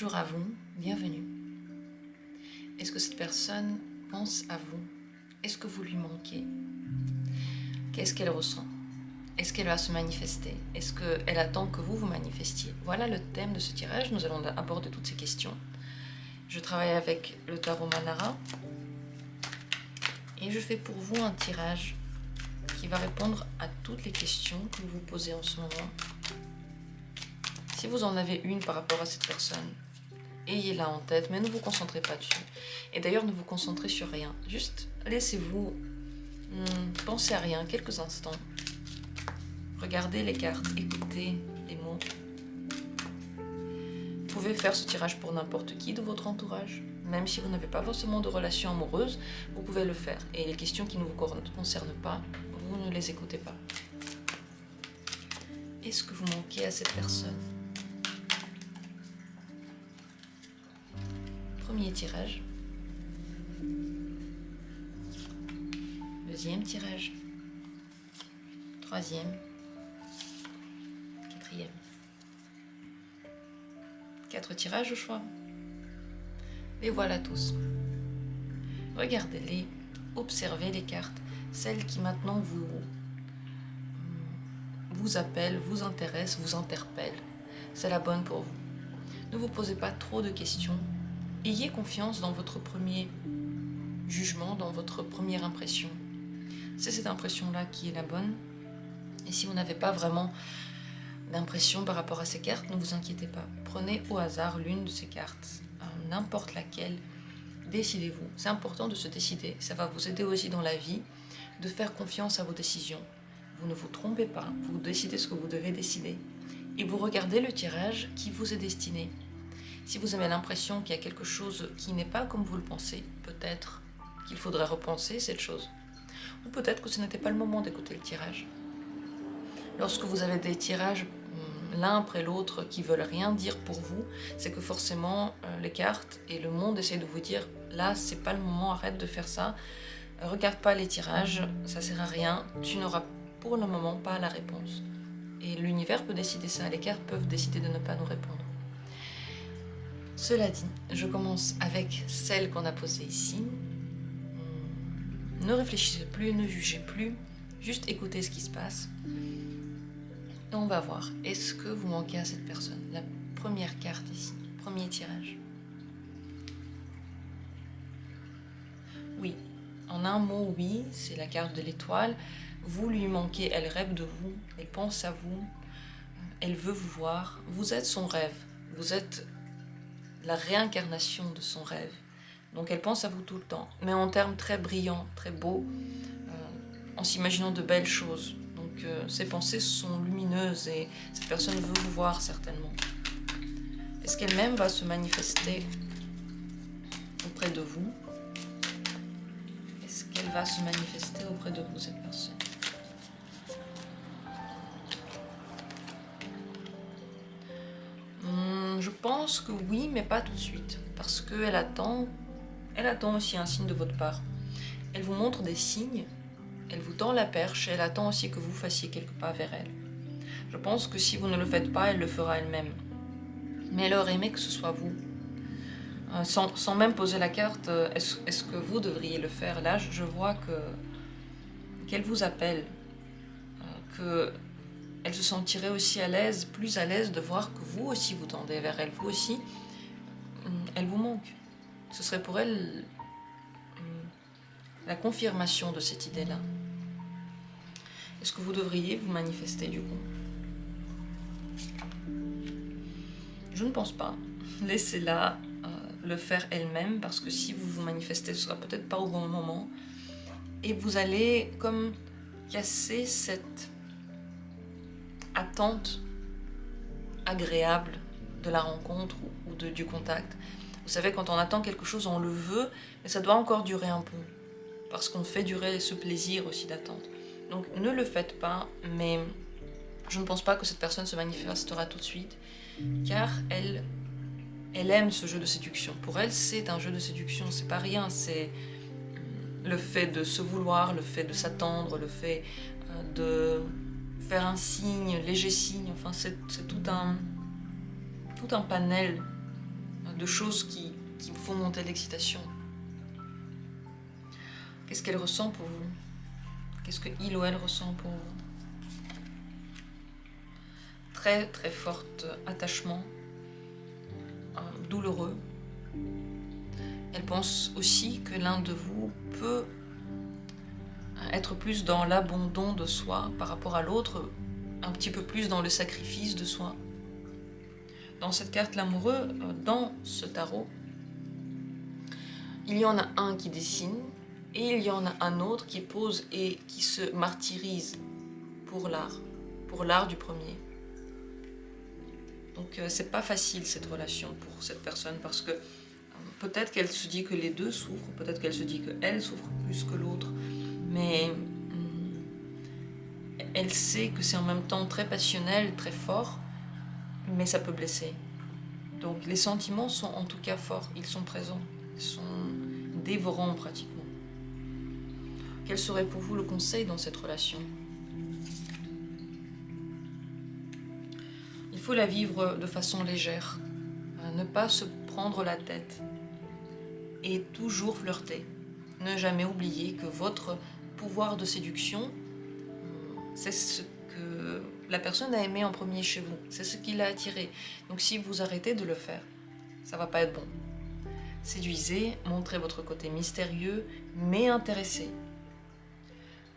Bonjour à vous, bienvenue. Est-ce que cette personne pense à vous? Est-ce que vous lui manquez? Qu'est-ce qu'elle ressent? Est-ce qu'elle va se manifester? Est-ce qu'elle attend que vous vous manifestiez? Voilà le thème de ce tirage, nous allons aborder toutes ces questions. Je travaille avec le tarot Manara et je fais pour vous un tirage qui va répondre à toutes les questions que vous vous posez en ce moment. Si vous en avez une par rapport à cette personne, ayez-la en tête, mais ne vous concentrez pas dessus. Et d'ailleurs, ne vous concentrez sur rien. Juste laissez-vous penser à rien quelques instants. Regardez les cartes, écoutez les mots. Vous pouvez faire ce tirage pour n'importe qui de votre entourage. Même si vous n'avez pas forcément de relation amoureuse, vous pouvez le faire. Et les questions qui ne vous concernent pas, vous ne les écoutez pas. Est-ce que vous manquez à cette personne? Premier tirage. Deuxième tirage. Troisième. Quatrième. 4 tirages au choix. Les voilà tous. Regardez-les, observez les cartes, celles qui maintenant vous appellent, vous intéressent, vous interpellent. C'est la bonne pour vous. Ne vous posez pas trop de questions. Ayez confiance dans votre premier jugement, dans votre première impression. C'est cette impression-là qui est la bonne. Et si vous n'avez pas vraiment d'impression par rapport à ces cartes, ne vous inquiétez pas. Prenez au hasard l'une de ces cartes, n'importe laquelle. Décidez-vous. C'est important de se décider. Ça va vous aider aussi dans la vie de faire confiance à vos décisions. Vous ne vous trompez pas. Vous décidez ce que vous devez décider. Et vous regardez le tirage qui vous est destiné. Si vous avez l'impression qu'il y a quelque chose qui n'est pas comme vous le pensez, peut-être qu'il faudrait repenser cette chose. Ou peut-être que ce n'était pas le moment d'écouter le tirage. Lorsque vous avez des tirages l'un après l'autre qui veulent rien dire pour vous, c'est que forcément les cartes et le monde essaient de vous dire là c'est pas le moment, arrête de faire ça, regarde pas les tirages, ça sert à rien, tu n'auras pour le moment pas la réponse. Et l'univers peut décider ça, les cartes peuvent décider de ne pas nous répondre. Cela dit, je commence avec celle qu'on a posée ici. Ne réfléchissez plus, ne jugez plus, juste écoutez ce qui se passe. Et on va voir, est-ce que vous manquez à cette personne? La première carte ici, premier tirage. Oui, en un mot, oui, c'est la carte de l'étoile. Vous lui manquez, elle rêve de vous, elle pense à vous, elle veut vous voir. Vous êtes son rêve, vous êtes la réincarnation de son rêve. Donc elle pense à vous tout le temps, mais en termes très brillants, très beaux, en s'imaginant de belles choses. Donc ses pensées sont lumineuses et cette personne veut vous voir certainement. Est-ce qu'elle-même va se manifester auprès de vous? Est-ce qu'elle va se manifester auprès de vous, cette personne? Je pense que oui, mais pas tout de suite, parce qu'elle attend aussi un signe de votre part. Elle vous montre des signes, elle vous tend la perche, et elle attend aussi que vous fassiez quelques pas vers elle. Je pense que si vous ne le faites pas, elle le fera elle-même. Mais elle aurait aimé que ce soit vous. Sans même poser la carte, est-ce que vous devriez le faire? Là, je vois qu'elle vous appelle, qu'elle se sentirait aussi à l'aise, plus à l'aise de voir que vous aussi vous tendez vers elle. Vous aussi, elle vous manque. Ce serait pour elle la confirmation de cette idée-là. Est-ce que vous devriez vous manifester du coup? Je ne pense pas. Laissez-la le faire elle-même, parce que si vous vous manifestez, ce sera peut-être pas au bon moment. Et vous allez comme casser cette attente agréable de la rencontre ou du contact. Vous savez, quand on attend quelque chose, on le veut, mais ça doit encore durer un peu, parce qu'on fait durer ce plaisir aussi d'attente. Donc ne le faites pas, mais je ne pense pas que cette personne se manifestera tout de suite, car elle aime ce jeu de séduction. Pour elle, c'est un jeu de séduction, c'est pas rien, c'est le fait de se vouloir, le fait de s'attendre, le fait de faire un signe, léger signe, enfin c'est tout un panel de choses qui font monter l'excitation. Qu'est-ce qu'elle ressent pour vous? Qu'est-ce que il ou elle ressent pour vous? Très très fort attachement, douloureux. Elle pense aussi que l'un de vous peut être plus dans l'abandon de soi par rapport à l'autre, un petit peu plus dans le sacrifice de soi. Dans cette carte l'amoureux, dans ce tarot, il y en a un qui dessine et il y en a un autre qui pose et qui se martyrise pour l'art du premier. Donc c'est pas facile cette relation pour cette personne parce que peut-être qu'elle se dit que les deux souffrent, peut-être qu'elle se dit qu'elle souffre plus que l'autre, mais elle sait que c'est en même temps très passionnel, très fort, mais ça peut blesser. Donc les sentiments sont en tout cas forts, ils sont présents, ils sont dévorants pratiquement. Quel serait pour vous le conseil dans cette relation? Il faut la vivre de façon légère, ne pas se prendre la tête et toujours flirter. Ne jamais oublier que votre pouvoir de séduction, c'est ce que la personne a aimé en premier chez vous, c'est ce qui l'a attiré. Donc si vous arrêtez de le faire, ça va pas être bon. Séduisez, montrez votre côté mystérieux, mais intéressé.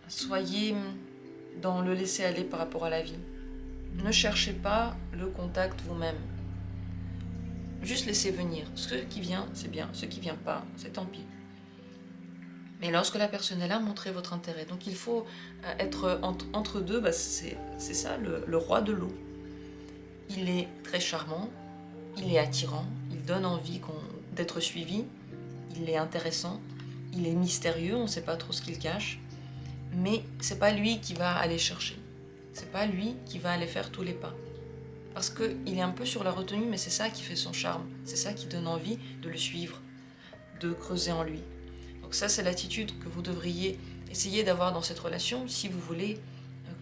Soyez dans le laisser-aller par rapport à la vie. Ne cherchez pas le contact vous-même. Juste laissez venir. Ce qui vient, c'est bien. Ce qui vient pas, c'est tant pis. Mais lorsque la personne est là, montrez votre intérêt. Donc il faut être entre deux, c'est ça, le roi de l'eau. Il est très charmant, il est attirant, il donne envie d'être suivi, il est intéressant, il est mystérieux, on ne sait pas trop ce qu'il cache, mais c'est pas lui qui va aller chercher. C'est pas lui qui va aller faire tous les pas. Parce qu'il est un peu sur la retenue, mais c'est ça qui fait son charme. C'est ça qui donne envie de le suivre, de creuser en lui. Donc ça, c'est l'attitude que vous devriez essayer d'avoir dans cette relation si vous voulez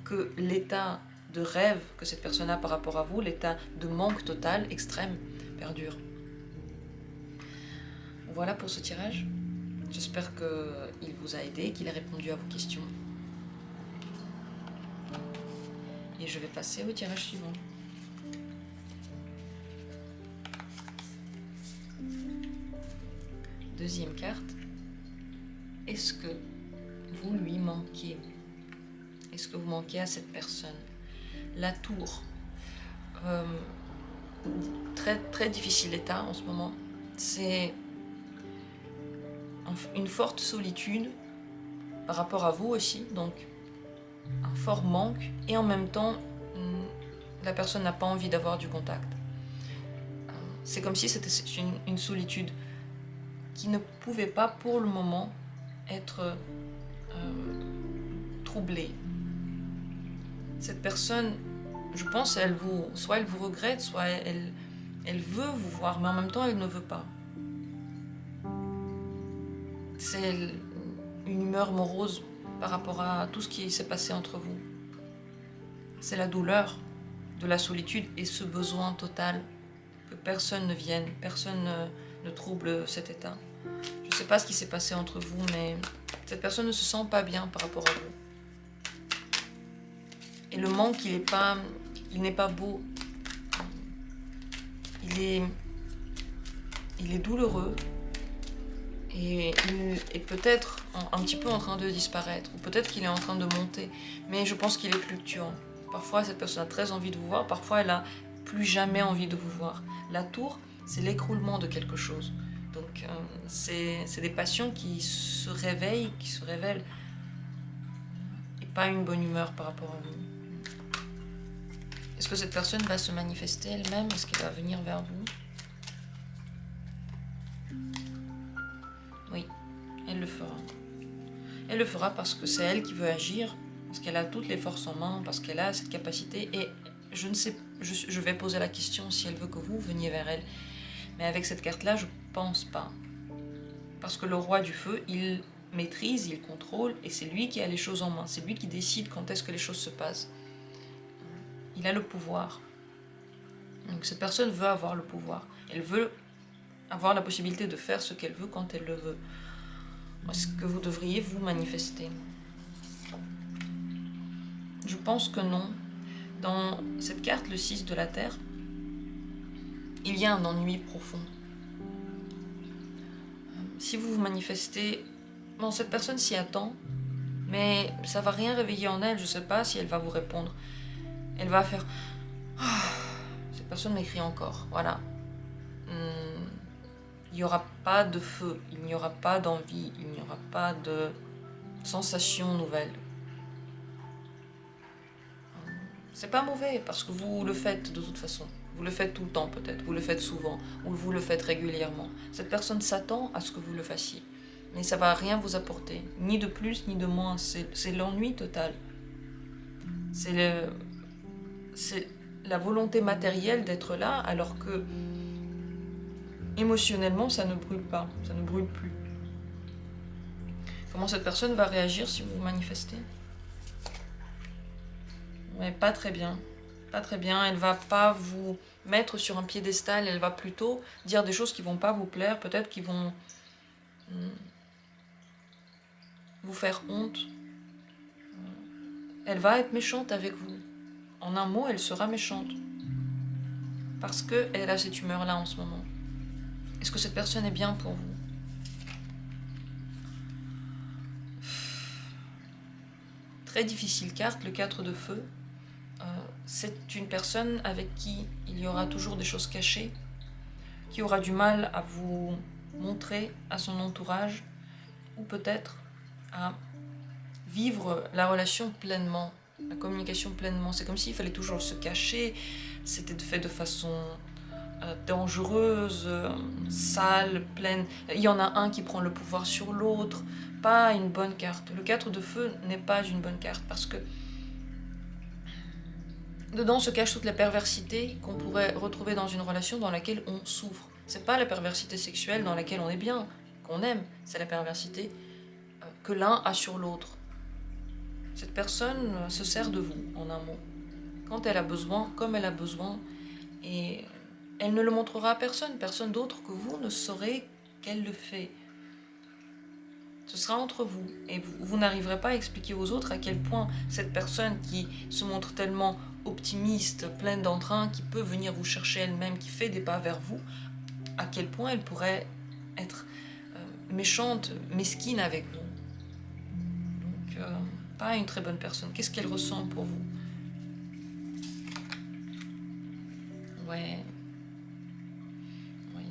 que l'état de rêve que cette personne a par rapport à vous, l'état de manque total, extrême, perdure. Voilà pour ce tirage. J'espère qu'il vous a aidé, qu'il a répondu à vos questions. Et je vais passer au tirage suivant. Deuxième carte. Est-ce que vous lui manquez? Est-ce que vous manquez à cette personne? La tour. Très, très difficile état en ce moment. C'est une forte solitude par rapport à vous aussi. Donc, un fort manque. Et en même temps, la personne n'a pas envie d'avoir du contact. C'est comme si c'était une solitude qui ne pouvait pas pour le moment être troublée. Cette personne, je pense, soit elle vous regrette, soit elle veut vous voir, mais en même temps elle ne veut pas. C'est une humeur morose par rapport à tout ce qui s'est passé entre vous. C'est la douleur de la solitude et ce besoin total que personne ne vienne, personne ne trouble cet état. Je ne sais pas ce qui s'est passé entre vous, mais cette personne ne se sent pas bien par rapport à vous. Et le manque, il n'est pas beau. Il est douloureux. Et il est peut-être un petit peu en train de disparaître. Ou peut-être qu'il est en train de monter. Mais je pense qu'il est fluctuant. Parfois, cette personne a très envie de vous voir. Parfois, elle a plus jamais envie de vous voir. La tour, c'est l'écroulement de quelque chose. Donc, c'est des passions qui se réveillent, qui se révèlent. Et pas une bonne humeur par rapport à vous. Est-ce que cette personne va se manifester elle-même? Est-ce qu'elle va venir vers vous? Oui, elle le fera. Elle le fera parce que c'est elle qui veut agir, parce qu'elle a toutes les forces en main, parce qu'elle a cette capacité. Et je ne sais, je vais poser la question si elle veut que vous veniez vers elle. Mais avec cette carte-là, je pense pas. Parce que le roi du feu, il maîtrise, il contrôle, et c'est lui qui a les choses en main. C'est lui qui décide quand est-ce que les choses se passent. Il a le pouvoir. Donc cette personne veut avoir le pouvoir. Elle veut avoir la possibilité de faire ce qu'elle veut quand elle le veut. Est-ce que vous devriez vous manifester? Je pense que non. Dans cette carte, le 6 de la Terre, il y a un ennui profond. Si vous vous manifestez, bon, cette personne s'y attend, mais ça va rien réveiller en elle. Je sais pas si elle va vous répondre. Elle va faire... Cette personne m'écrit encore, voilà. Il n'y aura pas de feu, il n'y aura pas d'envie, il n'y aura pas de sensation nouvelle. C'est pas mauvais parce que vous le faites de toute façon. Vous le faites tout le temps peut-être, vous le faites souvent, ou vous le faites régulièrement. Cette personne s'attend à ce que vous le fassiez. Mais ça va rien vous apporter, ni de plus ni de moins. C'est l'ennui total. C'est la volonté matérielle d'être là, alors que émotionnellement, ça ne brûle pas, ça ne brûle plus. Comment cette personne va réagir si vous vous manifestez? Mais pas très bien. Pas très bien. Elle va pas vous mettre sur un piédestal, elle va plutôt dire des choses qui vont pas vous plaire, peut-être qui vont vous faire honte. Elle va être méchante avec vous. En un mot, elle sera méchante. Parce qu'elle a cette humeur-là en ce moment. Est-ce que cette personne est bien pour vous? Très difficile carte, le 4 de feu. C'est une personne avec qui il y aura toujours des choses cachées, qui aura du mal à vous montrer à son entourage, ou peut-être à vivre la relation pleinement, la communication pleinement. C'est comme s'il fallait toujours se cacher, c'était fait de façon dangereuse, sale, pleine. Il y en a un qui prend le pouvoir sur l'autre, pas une bonne carte. Le 4 de feu n'est pas une bonne carte parce que dedans se cache toute la perversité qu'on pourrait retrouver dans une relation dans laquelle on souffre. C'est pas la perversité sexuelle dans laquelle on est bien, qu'on aime, c'est la perversité que l'un a sur l'autre. Cette personne se sert de vous, en un mot. Quand elle a besoin, comme elle a besoin, et elle ne le montrera à personne, personne d'autre que vous ne saurez qu'elle le fait. Ce sera entre vous, et vous n'arriverez pas à expliquer aux autres à quel point cette personne qui se montre tellement optimiste, pleine d'entrain, qui peut venir vous chercher elle-même, qui fait des pas vers vous, à quel point elle pourrait être méchante, mesquine avec vous. Donc, pas une très bonne personne. Qu'est-ce qu'elle ressent pour vous? Ouais.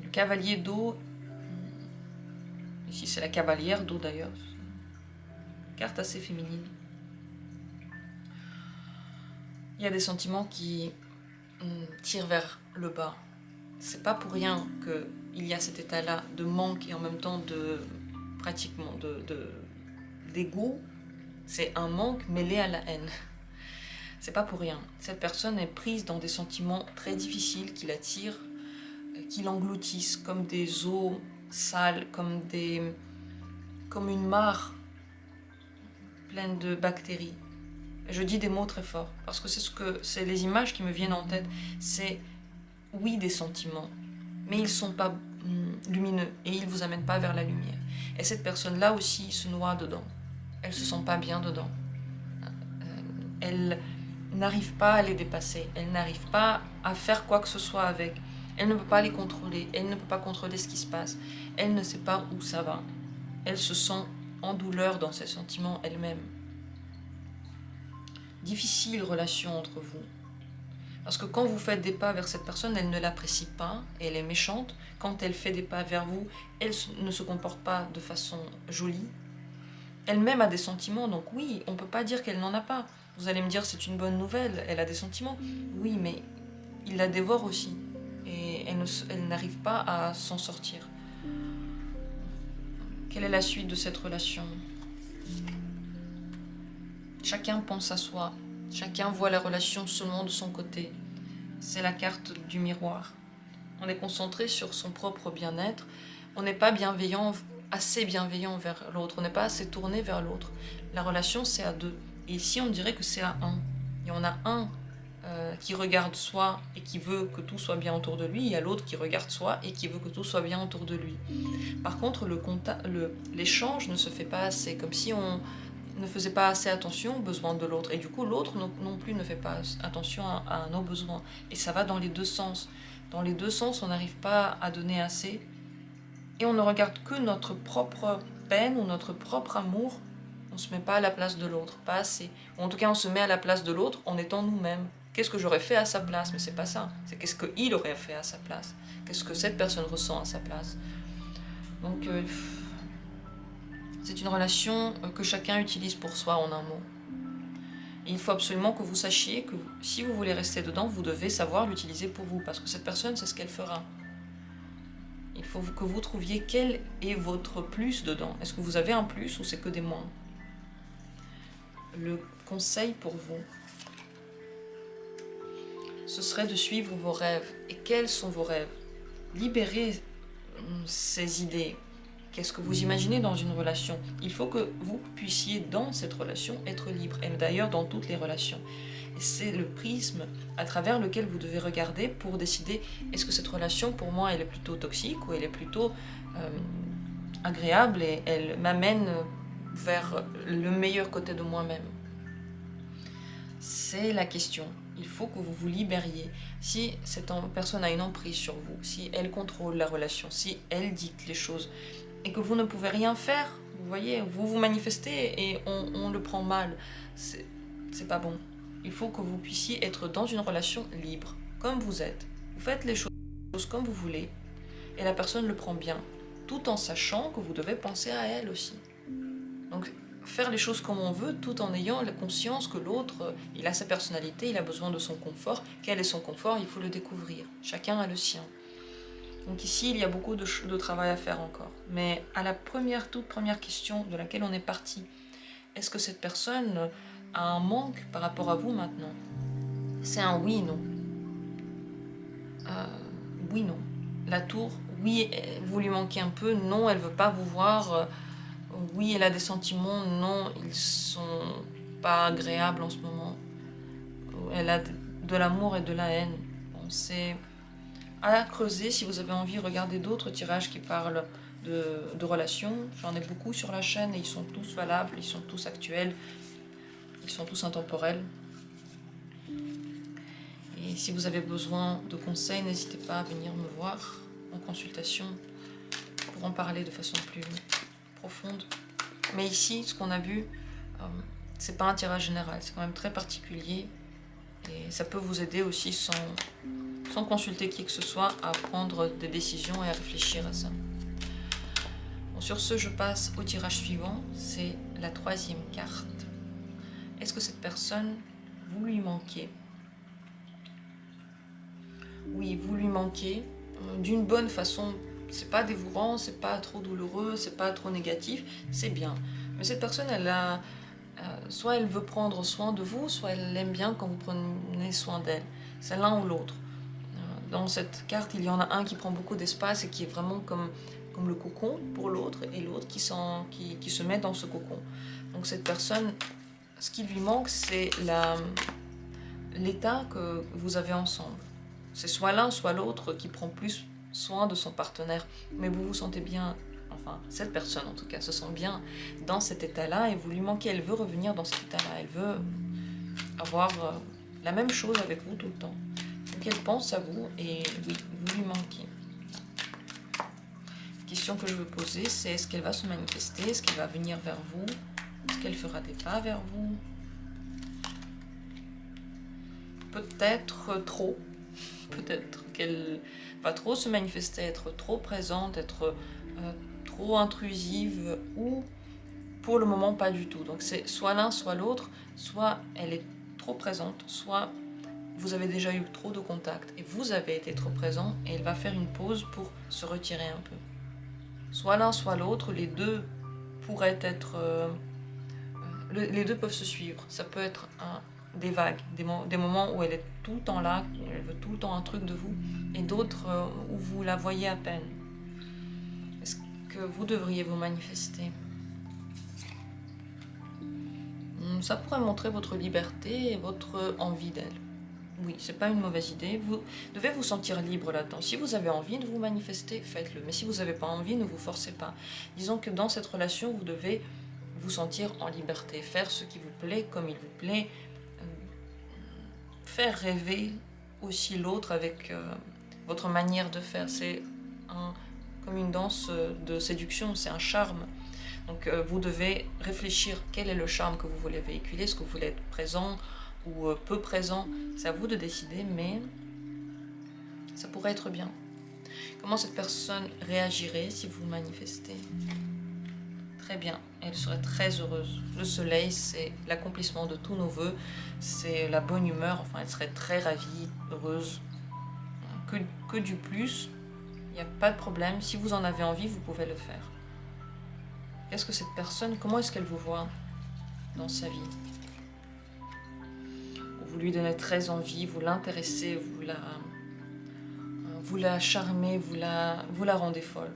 Le cavalier d'eau. Ici, c'est la cavalière d'eau d'ailleurs. Carte assez féminine. Il y a des sentiments qui tirent vers le bas. C'est pas pour rien qu'il y a cet état-là de manque et en même temps de pratiquement d'ego. C'est un manque mêlé à la haine. C'est pas pour rien. Cette personne est prise dans des sentiments très difficiles qui l'attirent, qui l'engloutissent comme des eaux sales, comme une mare pleine de bactéries. Je dis des mots très forts parce que c'est les images qui me viennent en tête. C'est oui des sentiments, mais ils sont pas lumineux et ils vous amènent pas vers la lumière. Et cette personne-là aussi se noie dedans. Elle se sent pas bien dedans. Elle n'arrive pas à les dépasser. Elle n'arrive pas à faire quoi que ce soit avec. Elle ne peut pas les contrôler. Elle ne peut pas contrôler ce qui se passe. Elle ne sait pas où ça va. Elle se sent en douleur dans ses sentiments elle-même. Difficile relation entre vous. Parce que quand vous faites des pas vers cette personne, elle ne l'apprécie pas, elle est méchante. Quand elle fait des pas vers vous, elle ne se comporte pas de façon jolie. Elle-même a des sentiments, donc oui, on ne peut pas dire qu'elle n'en a pas. Vous allez me dire, c'est une bonne nouvelle, elle a des sentiments. Oui, mais il la dévore aussi. Et elle n'arrive pas à s'en sortir. Quelle est la suite de cette relation? Chacun pense à soi. Chacun voit la relation seulement de son côté. C'est la carte du miroir. On est concentré sur son propre bien-être. On n'est pas assez bienveillant vers l'autre. On n'est pas assez tourné vers l'autre. La relation, c'est à deux. Et ici, on dirait que c'est à un. Il y en a un qui regarde soi et qui veut que tout soit bien autour de lui, il y a l'autre qui regarde soi et qui veut que tout soit bien autour de lui. Par contre, l'échange ne se fait pas assez, comme si on ne faisait pas assez attention aux besoins de l'autre. Et du coup, l'autre non plus ne fait pas attention à nos besoins. Et ça va dans les deux sens. Dans les deux sens, on n'arrive pas à donner assez. Et on ne regarde que notre propre peine ou notre propre amour. On ne se met pas à la place de l'autre, pas assez. Ou en tout cas, on se met à la place de l'autre en étant nous-mêmes. Qu'est-ce que j'aurais fait à sa place? Mais c'est pas ça. C'est qu'est-ce qu'il aurait fait à sa place. Qu'est-ce que cette personne ressent à sa place. Donc, c'est une relation que chacun utilise pour soi en un mot. Et il faut absolument que vous sachiez que si vous voulez rester dedans, vous devez savoir l'utiliser pour vous, parce que cette personne, c'est ce qu'elle fera. Il faut que vous trouviez quel est votre plus dedans. Est-ce que vous avez un plus ou c'est que des moins? Le conseil pour vous, ce serait de suivre vos rêves. Et quels sont vos rêves? Libérez ces idées. Qu'est-ce que vous imaginez dans une relation? Il faut que vous puissiez, dans cette relation, être libre. Et d'ailleurs, dans toutes les relations. Et c'est le prisme à travers lequel vous devez regarder pour décider est-ce que cette relation, pour moi, elle est plutôt toxique ou elle est plutôt agréable et elle m'amène vers le meilleur côté de moi-même. C'est la question. Il faut que vous vous libériez. Si cette personne a une emprise sur vous, si elle contrôle la relation, si elle dicte les choses, et que vous ne pouvez rien faire, vous voyez, vous vous manifestez et on le prend mal. C'est pas bon. Il faut que vous puissiez être dans une relation libre, comme vous êtes. Vous faites les choses comme vous voulez, et la personne le prend bien, tout en sachant que vous devez penser à elle aussi. Donc, faire les choses comme on veut, tout en ayant la conscience que l'autre, il a sa personnalité, il a besoin de son confort. Quel est son confort? Il faut le découvrir. Chacun a le sien. Donc ici, il y a beaucoup de travail à faire encore. Mais à la toute première question de laquelle on est parti, est-ce que cette personne a un manque par rapport à vous maintenant? C'est un oui, non. Oui, non. La tour, oui, vous lui manquez un peu. Non, elle ne veut pas vous voir. Oui, elle a des sentiments. Non, ils sont pas agréables en ce moment. Elle a de l'amour et de la haine. Bon, c'est à creuser. Si vous avez envie, regardez d'autres tirages qui parlent de relations. J'en ai beaucoup sur la chaîne et ils sont tous valables, ils sont tous actuels, ils sont tous intemporels. Et si vous avez besoin de conseils, n'hésitez pas à venir me voir en consultation pour en parler de façon plus profonde. Mais ici, ce qu'on a vu, c'est pas un tirage général, c'est quand même très particulier et ça peut vous aider aussi sans consulter qui que ce soit à prendre des décisions et à réfléchir à ça. Bon, sur ce, je passe au tirage suivant, c'est la troisième carte. Est-ce que cette personne, vous lui manquez? Oui, vous lui manquez d'une bonne façon. C'est pas dévorant, c'est pas trop douloureux, c'est pas trop négatif, c'est bien. Mais cette personne, elle a soit elle veut prendre soin de vous, soit elle aime bien quand vous prenez soin d'elle. C'est l'un ou l'autre. Dans cette carte, il y en a un qui prend beaucoup d'espace et qui est vraiment comme le cocon pour l'autre, et l'autre qui se met dans ce cocon. Donc cette personne, ce qui lui manque, c'est l'état que vous avez ensemble. C'est soit l'un, soit l'autre qui prend plus soin de son partenaire. Mais vous vous sentez bien, enfin, cette personne en tout cas, se sent bien dans cet état-là et vous lui manquez. Elle veut revenir dans cet état-là. Elle veut avoir la même chose avec vous tout le temps. Donc elle pense à vous et oui, vous lui manquez. La question que je veux poser, c'est est-ce qu'elle va se manifester? Est-ce qu'elle va venir vers vous? Est-ce qu'elle fera des pas vers vous? Peut-être trop. Peut-être qu'elle va trop se manifester, être trop présente, être trop intrusive, ou pour le moment pas du tout. Donc c'est soit l'un, soit l'autre, soit elle est trop présente, soit vous avez déjà eu trop de contacts et vous avez été trop présent et elle va faire une pause pour se retirer un peu. Soit l'un, soit l'autre, les deux pourraient être... les deux peuvent se suivre. Ça peut être des vagues, des moments où elle est tout le temps là, elle veut tout le temps un truc de vous, et d'autres où vous la voyez à peine. Est-ce que vous devriez vous manifester? Ça pourrait montrer votre liberté et votre envie d'elle. oui, c'est pas une mauvaise idée. Vous devez vous sentir libre là-dedans. Si vous avez envie de vous manifester, faites-le. Mais si vous n'avez pas envie, ne vous forcez pas. Disons que dans cette relation, vous devez vous sentir en liberté, faire ce qui vous plaît comme il vous plaît, faire rêver aussi l'autre avec votre manière de faire. C'est comme une danse de séduction, c'est un charme. Donc vous devez réfléchir quel est le charme que vous voulez véhiculer, est-ce que vous voulez être présent ou peu présent, c'est à vous de décider, mais ça pourrait être bien. Comment cette personne réagirait si vous manifestez? Très bien, elle serait très heureuse. Le soleil, c'est l'accomplissement de tous nos vœux, c'est la bonne humeur, enfin elle serait très ravie, heureuse. Que du plus, il n'y a pas de problème, si vous en avez envie, vous pouvez le faire. Qu'est-ce que cette personne, comment est-ce qu'elle vous voit dans sa vie? Vous lui donnez très envie, vous l'intéressez, vous la charmez, vous la rendez folle.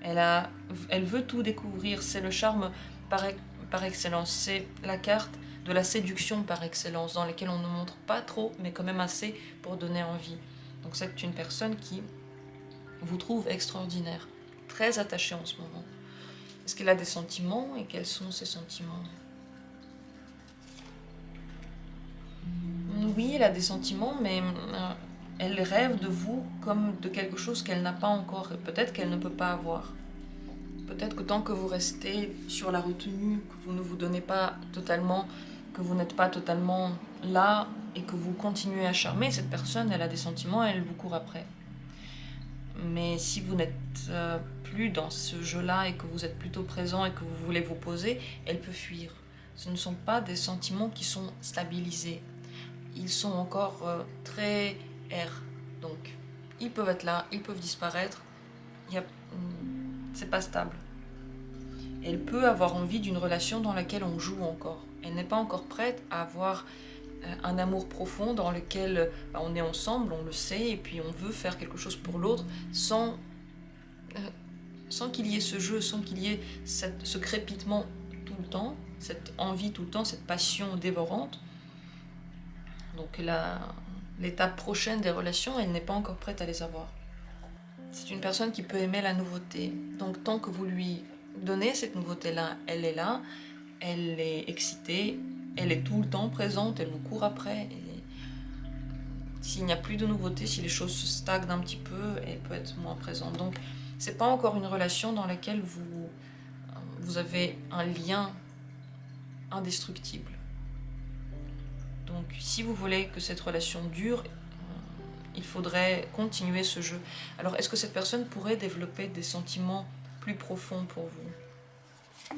Elle veut tout découvrir, c'est le charme par excellence, c'est la carte de la séduction par excellence, dans laquelle on ne montre pas trop, mais quand même assez pour donner envie. Donc c'est une personne qui vous trouve extraordinaire, très attachée en ce moment. Est-ce qu'elle a des sentiments et quels sont ses sentiments? Oui, elle a des sentiments, mais elle rêve de vous comme de quelque chose qu'elle n'a pas encore et peut-être qu'elle ne peut pas avoir. Peut-être que tant que vous restez sur la retenue, que vous ne vous donnez pas totalement, que vous n'êtes pas totalement là et que vous continuez à charmer, cette personne, elle a des sentiments et elle vous court après. Mais si vous n'êtes plus dans ce jeu-là et que vous êtes plutôt présent et que vous voulez vous poser, elle peut fuir. Ce ne sont pas des sentiments qui sont stabilisés. Ils sont encore très airs. Donc, ils peuvent être là, ils peuvent disparaître. C'est pas stable. Elle peut avoir envie d'une relation dans laquelle on joue encore. Elle n'est pas encore prête à avoir un amour profond dans lequel on est ensemble, on le sait, et puis on veut faire quelque chose pour l'autre sans qu'il y ait ce jeu, sans qu'il y ait ce crépitement tout le temps, cette envie tout le temps, cette passion dévorante. Donc l'étape prochaine des relations, elle n'est pas encore prête à les avoir. C'est une personne qui peut aimer la nouveauté. Donc tant que vous lui donnez cette nouveauté-là, elle est là, elle est excitée, elle est tout le temps présente, elle vous court après. Et s'il n'y a plus de nouveauté, si les choses se stagnent un petit peu, elle peut être moins présente. Donc c'est pas encore une relation dans laquelle vous avez un lien indestructible. Donc si vous voulez que cette relation dure, il faudrait continuer ce jeu. Alors est-ce que cette personne pourrait développer des sentiments plus profonds pour vous?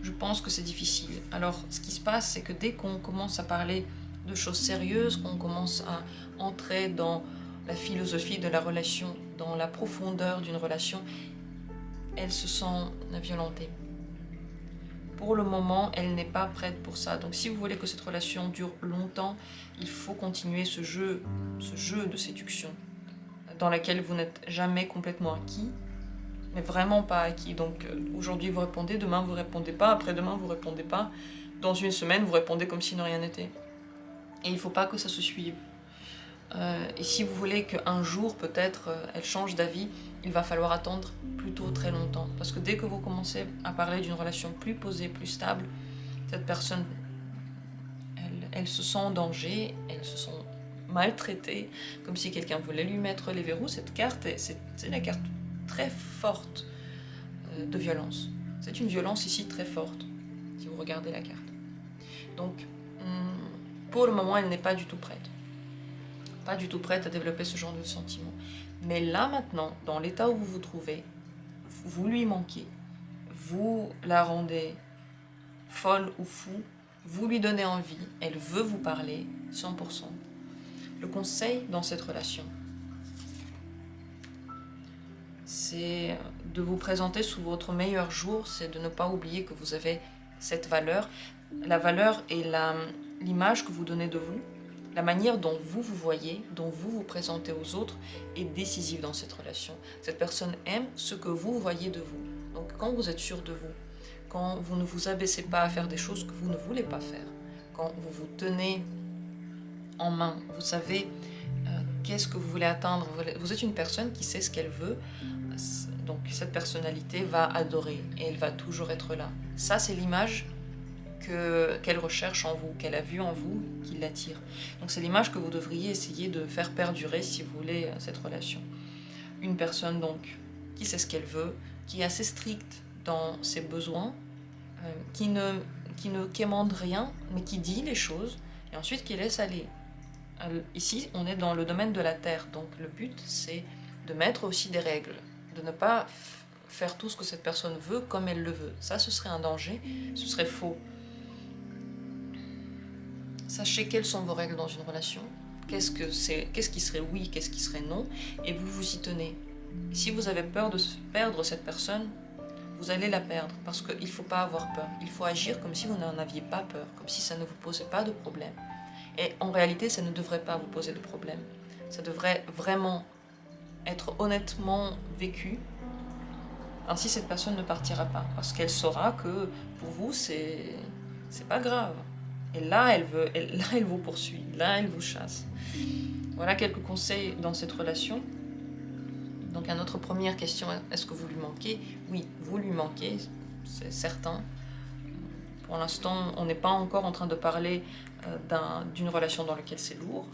Je pense que c'est difficile. Alors ce qui se passe, c'est que dès qu'on commence à parler de choses sérieuses, qu'on commence à entrer dans la philosophie de la relation, dans la profondeur d'une relation, elle se sent violentée. Pour le moment, elle n'est pas prête pour ça. Donc si vous voulez que cette relation dure longtemps, il faut continuer ce jeu de séduction dans lequel vous n'êtes jamais complètement acquis, mais vraiment pas acquis. Donc aujourd'hui vous répondez, demain vous répondez pas, après-demain vous répondez pas, dans une semaine vous répondez comme si de rien n'était. Et il ne faut pas que ça se suive. Et si vous voulez qu'un jour peut-être elle change d'avis, il va falloir attendre plutôt très longtemps. Parce que dès que vous commencez à parler d'une relation plus posée, plus stable, cette personne, elle se sent en danger, elle se sent maltraitée, comme si quelqu'un voulait lui mettre les verrous. Cette carte, c'est la carte très forte de violence. C'est une violence ici très forte, si vous regardez la carte. Donc, pour le moment, elle n'est pas du tout prête. Pas du tout prête à développer ce genre de sentiment. Mais là, maintenant, dans l'état où vous vous trouvez, vous lui manquez, vous la rendez folle ou fou, vous lui donnez envie, elle veut vous parler, 100%. Le conseil dans cette relation, c'est de vous présenter sous votre meilleur jour, c'est de ne pas oublier que vous avez cette valeur. La valeur est l'image que vous donnez de vous, la manière dont vous vous voyez, dont vous vous présentez aux autres est décisive dans cette relation. Cette personne aime ce que vous voyez de vous. Donc quand vous êtes sûr de vous, quand vous ne vous abaissez pas à faire des choses que vous ne voulez pas faire, quand vous vous tenez en main. Vous savez qu'est-ce que vous voulez atteindre. Vous êtes une personne qui sait ce qu'elle veut. Donc cette personnalité va adorer et elle va toujours être là. Ça, c'est l'image qu'elle recherche en vous, qu'elle a vue en vous, qui l'attire. Donc c'est l'image que vous devriez essayer de faire perdurer si vous voulez cette relation. Une personne donc qui sait ce qu'elle veut, qui est assez stricte dans ses besoins, qui ne quémande rien, mais qui dit les choses, et ensuite qui laisse aller. Ici, on est dans le domaine de la terre, donc le but, c'est de mettre aussi des règles, de ne pas faire tout ce que cette personne veut comme elle le veut. Ça, ce serait un danger, ce serait faux. Sachez quelles sont vos règles dans une relation, qu'est-ce qui serait oui, qu'est-ce qui serait non, et vous vous y tenez. Si vous avez peur de perdre cette personne, vous allez la perdre, parce qu'il ne faut pas avoir peur. Il faut agir comme si vous n'en aviez pas peur, comme si ça ne vous posait pas de problème. Et en réalité, ça ne devrait pas vous poser de problème. Ça devrait vraiment être honnêtement vécu. Ainsi, cette personne ne partira pas, parce qu'elle saura que pour vous, c'est pas grave. Et là, elle vous poursuit, là, elle vous chasse. Voilà quelques conseils dans cette relation. Donc à notre première question, est-ce que vous lui manquez? Oui, vous lui manquez, c'est certain. Pour l'instant, on n'est pas encore en train de parler d'une relation dans laquelle c'est lourd.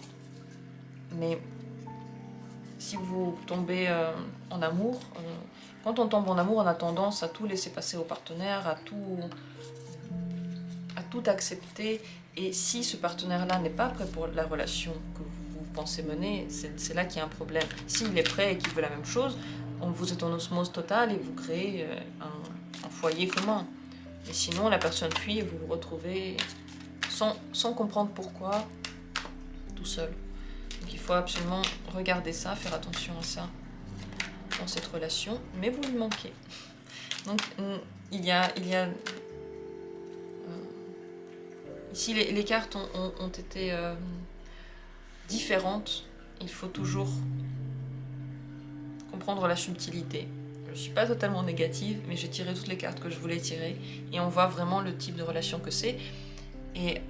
Mais si vous tombez en amour, quand on tombe en amour, on a tendance à tout laisser passer au partenaire, à tout accepter. Et si ce partenaire-là n'est pas prêt pour la relation que vous pensez mener, c'est là qu'il y a un problème. S'il est prêt et qu'il veut la même chose, vous êtes en osmose totale et vous créez un foyer commun. Mais sinon, la personne fuit et vous vous retrouvez sans comprendre pourquoi, tout seul. Donc il faut absolument regarder ça, faire attention à ça dans cette relation, mais vous lui manquez. Donc il y a ici les cartes ont été différentes. Il faut toujours comprendre la subtilité. Je ne suis pas totalement négative, mais j'ai tiré toutes les cartes que je voulais tirer et on voit vraiment le type de relation que c'est et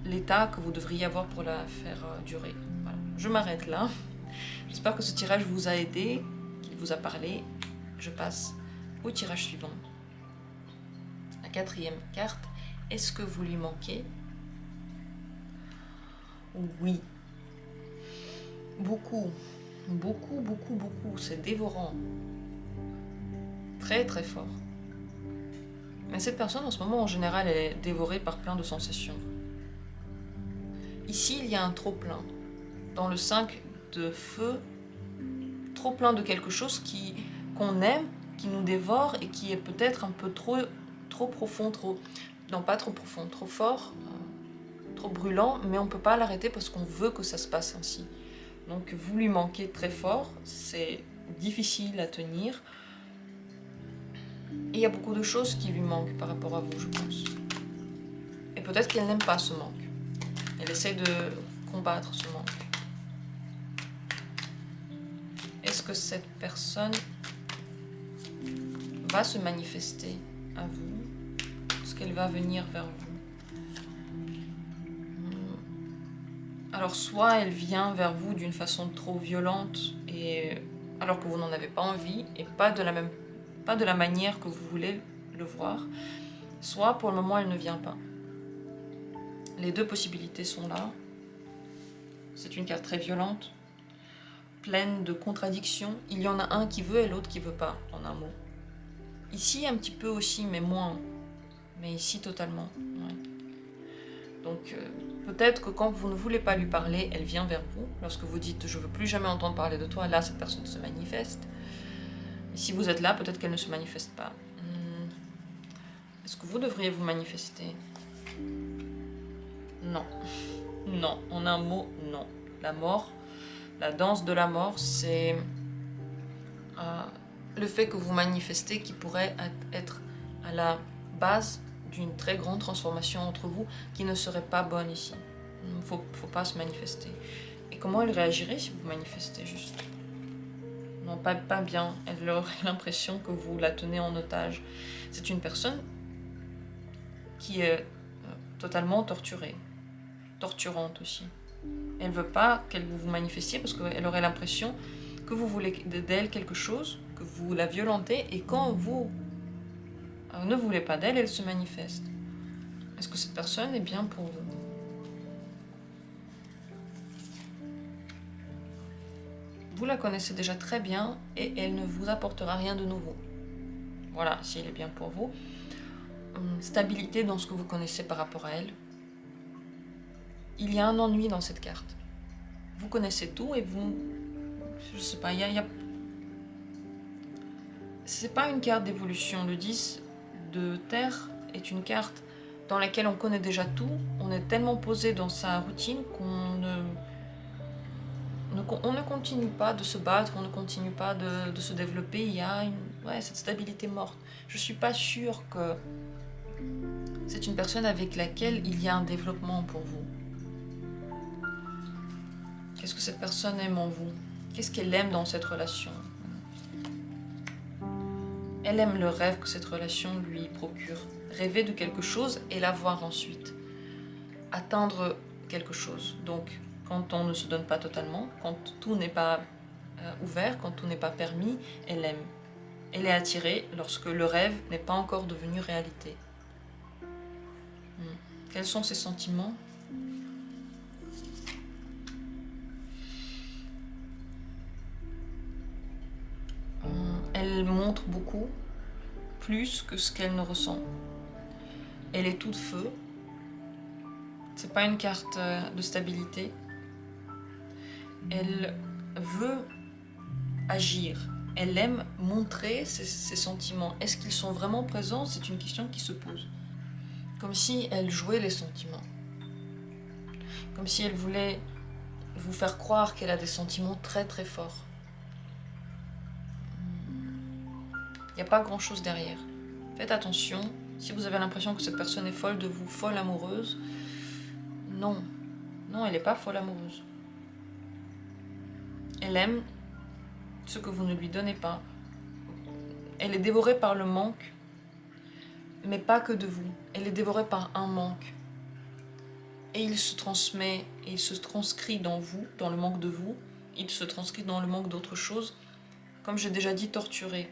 l'état que vous devriez avoir pour la faire durer. Voilà. Je m'arrête là. J'espère que ce tirage vous a aidé, qu'il vous a parlé. Je passe au tirage suivant. La quatrième carte. Est-ce que vous lui manquez? Oui. Beaucoup. Beaucoup, beaucoup, beaucoup. C'est dévorant. Très, très fort. Mais cette personne, en ce moment, en général, elle est dévorée par plein de sensations. Ici, il y a un trop-plein. Dans le 5 de feu, trop-plein de quelque chose qu'on aime, qui nous dévore et qui est peut-être un peu trop profond, non, pas trop profond, trop fort, trop brûlant, mais on ne peut pas l'arrêter parce qu'on veut que ça se passe ainsi. Donc vous lui manquez très fort, c'est difficile à tenir. Et il y a beaucoup de choses qui lui manquent par rapport à vous, je pense. Et peut-être qu'elle n'aime pas ce manque. Elle essaie de combattre ce manque. Est-ce que cette personne va se manifester à vous? Est-ce qu'elle va venir vers vous? Alors soit elle vient vers vous d'une façon trop violente, et alors que vous n'en avez pas envie, et pas de la manière que vous voulez le voir, soit pour le moment elle ne vient pas. Les deux possibilités sont là. C'est une carte très violente, pleine de contradictions. Il y en a un qui veut et l'autre qui veut pas, en un mot. Ici un petit peu aussi, mais moins. Mais ici totalement. Ouais. Donc peut-être que quand vous ne voulez pas lui parler, elle vient vers vous. Lorsque vous dites « je veux plus jamais entendre parler de toi », là cette personne se manifeste. Et si vous êtes là, peut-être qu'elle ne se manifeste pas. Est-ce que vous devriez vous manifester? Non. Non. En un mot, non. La mort, la danse de la mort, c'est le fait que vous manifestez qui pourrait être à la base d'une très grande transformation entre vous qui ne serait pas bonne ici. Il ne faut pas se manifester. Et comment elle réagirait si vous manifestez juste? Non, pas bien. Elle aurait l'impression que vous la tenez en otage. C'est une personne qui est totalement torturée. Torturante aussi. Elle ne veut pas qu'elle vous manifestiez parce qu'elle aurait l'impression que vous voulez d'elle quelque chose, que vous la violentez, et quand vous ne voulez pas d'elle, elle se manifeste. Est-ce que cette personne est bien pour vous? Vous la connaissez déjà très bien et elle ne vous apportera rien de nouveau. Voilà, si elle est bien pour vous. Stabilité dans ce que vous connaissez par rapport à elle. Il y a un ennui dans cette carte. Vous connaissez tout et vous... Je sais pas, c'est pas une carte d'évolution. Le 10 de terre est une carte dans laquelle on connaît déjà tout. On est tellement posé dans sa routine qu'on on ne continue pas de se battre, on ne continue pas de se développer. Il y a cette stabilité morte. Je suis pas sûre que c'est une personne avec laquelle il y a un développement pour vous. Qu'est-ce que cette personne aime en vous? Qu'est-ce qu'elle aime dans cette relation? Elle aime le rêve que cette relation lui procure. Rêver de quelque chose et l'avoir ensuite. Atteindre quelque chose. Donc, quand on ne se donne pas totalement, quand tout n'est pas ouvert, quand tout n'est pas permis, elle aime. Elle est attirée lorsque le rêve n'est pas encore devenu réalité. Quels sont ses sentiments? Elle montre beaucoup, plus que ce qu'elle ne ressent. Elle est toute feu. C'est pas une carte de stabilité. Elle veut agir. Elle aime montrer ses sentiments. Est-ce qu'ils sont vraiment présents? C'est une question qui se pose. Comme si elle jouait les sentiments. Comme si elle voulait vous faire croire qu'elle a des sentiments très très forts. Il n'y a pas grand-chose derrière. Faites attention. Si vous avez l'impression que cette personne est folle de vous, folle amoureuse, non. Non, elle n'est pas folle amoureuse. Elle aime ce que vous ne lui donnez pas. Elle est dévorée par le manque, mais pas que de vous. Elle est dévorée par un manque. Et il se transmet, et il se transcrit dans vous, dans le manque de vous. Il se transcrit dans le manque d'autre chose. Comme j'ai déjà dit, torturé.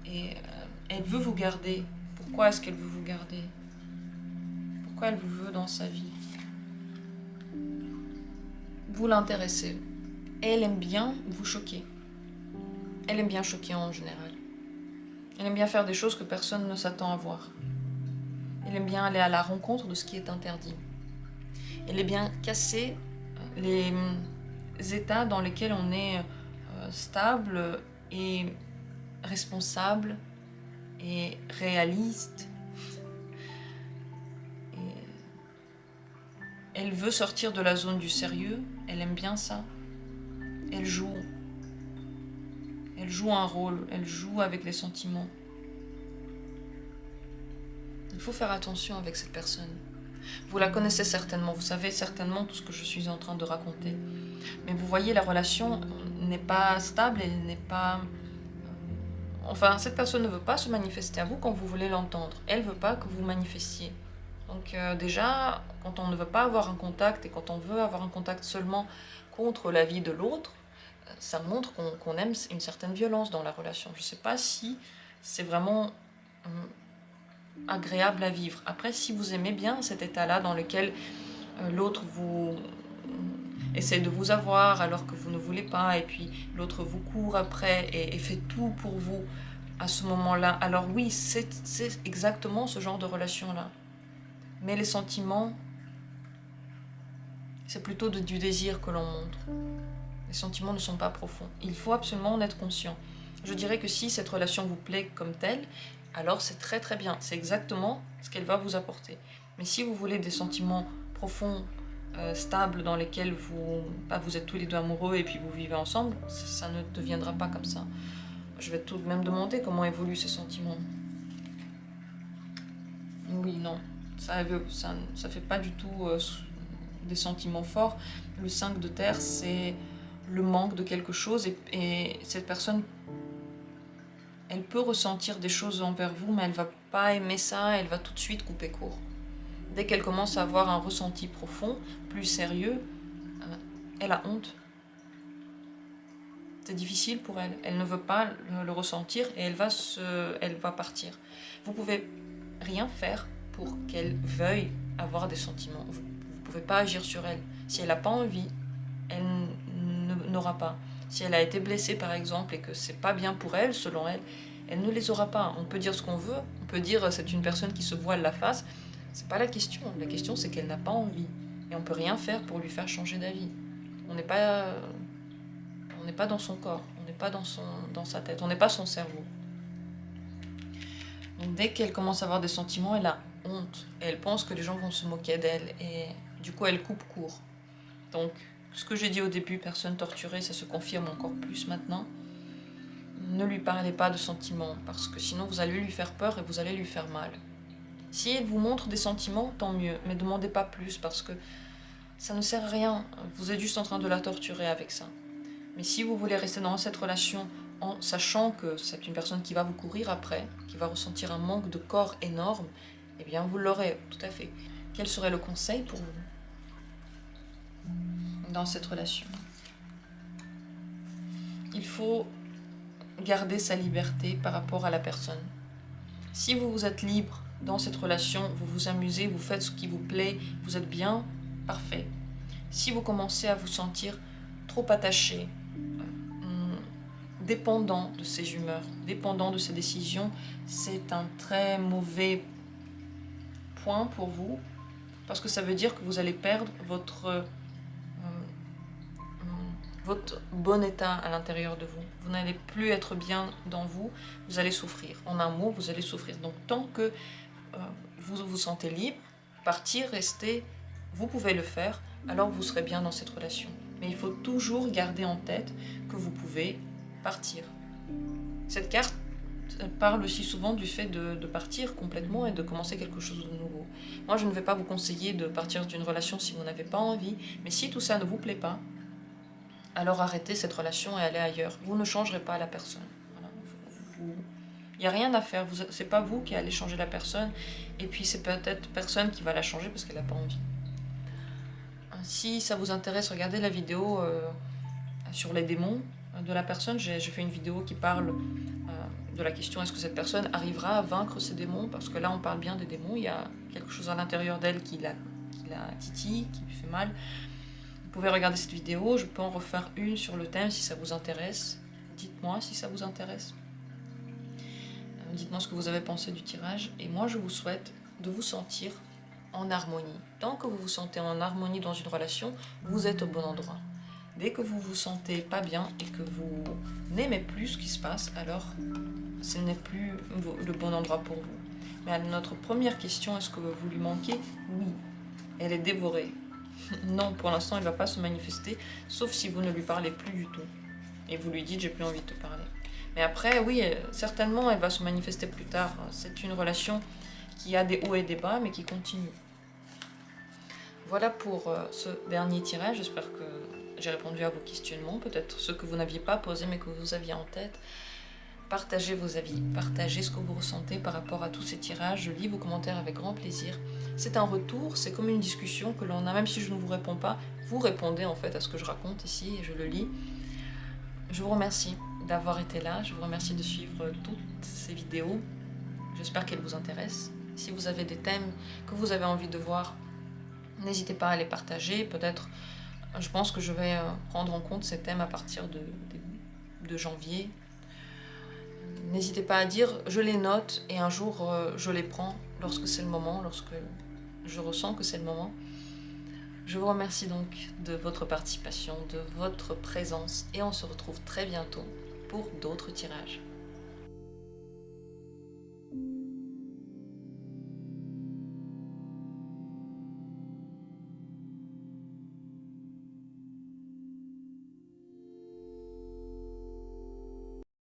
Et elle veut vous garder. Pourquoi est-ce qu'elle veut vous garder? Pourquoi elle vous veut dans sa vie? Vous l'intéressez. Elle aime bien vous choquer. Elle aime bien choquer en général. Elle aime bien faire des choses que personne ne s'attend à voir. Elle aime bien aller à la rencontre de ce qui est interdit. Elle aime bien casser les états dans lesquels on est stable et responsable et réaliste. Et elle veut sortir de la zone du sérieux. Elle aime bien ça. Elle joue un rôle, elle joue avec les sentiments. Il faut faire attention avec cette personne. Vous la connaissez certainement, vous savez certainement tout ce que je suis en train de raconter. Mais vous voyez, la relation n'est pas stable, elle n'est pas... Enfin, cette personne ne veut pas se manifester à vous quand vous voulez l'entendre. Elle ne veut pas que vous manifestiez. Donc déjà, quand on ne veut pas avoir un contact et quand on veut avoir un contact seulement contre la vie de l'autre, ça montre qu'on aime une certaine violence dans la relation. Je ne sais pas si c'est vraiment agréable à vivre. Après, si vous aimez bien cet état-là dans lequel l'autre vous essaie de vous avoir alors que vous ne voulez pas, et puis l'autre vous court après et fait tout pour vous à ce moment-là, alors oui, c'est exactement ce genre de relation-là. Mais les sentiments, c'est plutôt du désir que l'on montre. Les sentiments ne sont pas profonds. Il faut absolument en être conscient. Je dirais que si cette relation vous plaît comme telle, alors c'est très très bien. C'est exactement ce qu'elle va vous apporter. Mais si vous voulez des sentiments profonds, stables, dans lesquels vous êtes tous les deux amoureux et puis vous vivez ensemble, ça ne deviendra pas comme ça. Je vais tout de même demander comment évoluent ces sentiments. Oui, non. Ça fait pas du tout des sentiments forts. Le 5 de terre, c'est le manque de quelque chose et cette personne, elle peut ressentir des choses envers vous, mais elle va pas aimer ça, elle va tout de suite couper court. Dès qu'elle commence à avoir un ressenti profond, plus sérieux, elle a honte. C'est difficile pour elle. Elle ne veut pas le ressentir et elle va partir. Vous pouvez rien faire pour qu'elle veuille avoir des sentiments. Vous ne pouvez pas agir sur elle. Si elle n'a pas envie, elle n'aura pas. Si elle a été blessée par exemple et que c'est pas bien pour elle, selon elle, elle ne les aura pas. On peut dire ce qu'on veut, on peut dire c'est une personne qui se voile la face. C'est pas la question. La question c'est qu'elle n'a pas envie. Et on peut rien faire pour lui faire changer d'avis. On n'est pas dans son corps, on n'est pas dans sa tête, on n'est pas son cerveau. Donc dès qu'elle commence à avoir des sentiments, elle a honte. Et elle pense que les gens vont se moquer d'elle. Et du coup, elle coupe court. Donc, ce que j'ai dit au début, personne torturée, ça se confirme encore plus maintenant. Ne lui parlez pas de sentiments, parce que sinon vous allez lui faire peur et vous allez lui faire mal. Si elle vous montre des sentiments, tant mieux, mais ne demandez pas plus, parce que ça ne sert à rien. Vous êtes juste en train de la torturer avec ça. Mais si vous voulez rester dans cette relation en sachant que c'est une personne qui va vous courir après, qui va ressentir un manque de corps énorme, eh bien vous l'aurez, tout à fait. Quel serait le conseil pour vous dans cette relation? Il faut garder sa liberté par rapport à la personne. Si vous êtes libre dans cette relation, vous vous amusez, vous faites ce qui vous plaît, vous êtes bien, parfait. Si vous commencez à vous sentir trop attaché, dépendant de ses humeurs, dépendant de ses décisions, c'est un très mauvais point pour vous, parce que ça veut dire que vous allez perdre votre bon état à l'intérieur de vous. Vous n'allez plus être bien dans vous, vous allez souffrir. En un mot, vous allez souffrir. Donc tant que vous vous sentez libre, partir, rester, vous pouvez le faire, alors vous serez bien dans cette relation. Mais il faut toujours garder en tête que vous pouvez partir. Cette carte parle aussi souvent du fait de partir complètement et de commencer quelque chose de nouveau. Moi, je ne vais pas vous conseiller de partir d'une relation si vous n'avez pas envie, mais si tout ça ne vous plaît pas, alors arrêtez cette relation et allez ailleurs. Vous ne changerez pas la personne. Voilà. Il n'y a rien à faire. C'est pas vous qui allez changer la personne, et puis c'est peut-être personne qui va la changer parce qu'elle n'a pas envie. Si ça vous intéresse, regardez la vidéo sur les démons de la personne. J'ai fait une vidéo qui parle de la question est-ce que cette personne arrivera à vaincre ses démons, parce que là on parle bien des démons, il y a quelque chose à l'intérieur d'elle qui la titille, qui lui fait mal. Vous pouvez regarder cette vidéo, je peux en refaire une sur le thème si ça vous intéresse. Dites-moi si ça vous intéresse. Dites-moi ce que vous avez pensé du tirage, et moi je vous souhaite de vous sentir en harmonie. Tant que vous vous sentez en harmonie dans une relation, vous êtes au bon endroit. Dès que vous vous sentez pas bien et que vous n'aimez plus ce qui se passe, alors ce n'est plus le bon endroit pour vous. Mais à notre première question, est-ce que vous lui manquez? Oui, elle est dévorée. Non, pour l'instant, elle ne va pas se manifester, sauf si vous ne lui parlez plus du tout. Et vous lui dites, j'ai plus envie de te parler. Mais après, oui, certainement, elle va se manifester plus tard. C'est une relation qui a des hauts et des bas, mais qui continue. Voilà pour ce dernier tirage. J'espère que j'ai répondu à vos questionnements, peut-être ceux que vous n'aviez pas posés, mais que vous aviez en tête. Partagez vos avis, partagez ce que vous ressentez par rapport à tous ces tirages. Je lis vos commentaires avec grand plaisir. C'est un retour, c'est comme une discussion que l'on a, même si je ne vous réponds pas, vous répondez en fait à ce que je raconte ici et je le lis. Je vous remercie d'avoir été là, je vous remercie de suivre toutes ces vidéos. J'espère qu'elles vous intéressent. Si vous avez des thèmes que vous avez envie de voir, n'hésitez pas à les partager. Peut-être, je pense que je vais prendre en compte ces thèmes à partir de janvier. N'hésitez pas à dire, je les note et un jour je les prends lorsque c'est le moment, lorsque je ressens que c'est le moment. Je vous remercie donc de votre participation, de votre présence et on se retrouve très bientôt pour d'autres tirages.